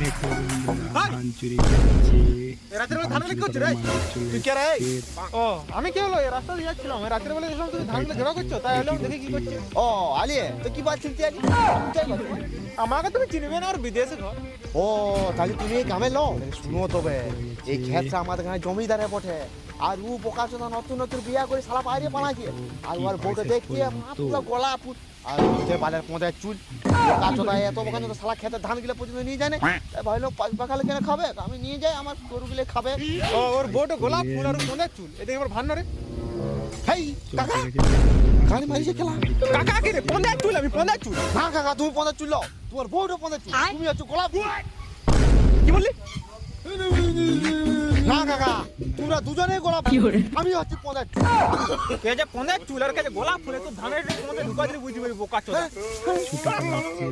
দেখো বন্ধুরা ধান চুরি করছে। রাতের বেলা ধান বিক্রি করছিস রে? তুই কে রে? ও আমি কি হলো এই রাস্তা দিয়ে যাচ্ছিলাম, এই রাতের বেলা দেখলাম তুমি ধানগুলো জোড়া করছো, তাই এলাম দেখি কি করছে। ও আলি তো কি বলছিস তুই আলি? আমাকে তুমি চিনবে না, আর বিদেশে ঘর। ও তাহলে তুমি এই গ্রামের লোক? শুনো তবে এই ক্ষেতটা আমাদের এখানে জমিদারে বটে, আর ও বোকা চোদা নতুন নতুন বিয়া করে শালা বাইরে পালাছে, আর ওর বউকে দেখিয়ে পুরো গলা ফুট আর উঠে বালের পোঁদের চুল বোকা চোদা এত বোকা চোদা শালা খেতে ধান গিলে পর্যন্ত নিয়ে যায় না। তাই ভাইলো পাখালে কেন খাবে, আমি নিয়ে যাই আমার গরু গিলে খাবে। ও ওর বউটা গোলাপ ফুল আর মোদের চুল, এদিকে আমার ভান্না রে। হেই কাকা গাড়ি মারিছে খেলা। কাকা কে রে? পোঁদের চুল, আমি পোঁদের চুল। না কাকা তুমি পোঁদের চুল লও, তোমার বউটা পোঁদের চুল, তুমি হচ্ছে গোলাপ ফুল। কি বললি? না কাকা তোমরা দুজনেই গোলাপ ফুল, আমি হচ্ছে পোঁদের চুল। কে যে পোঁদের চুল আর কে যে গোলাপ ফুল, তো ধানের পোঁদে ঢুকা দিলে বুঝতে পারবি বোকা চোদা। ছুটে পালাচ্ছে।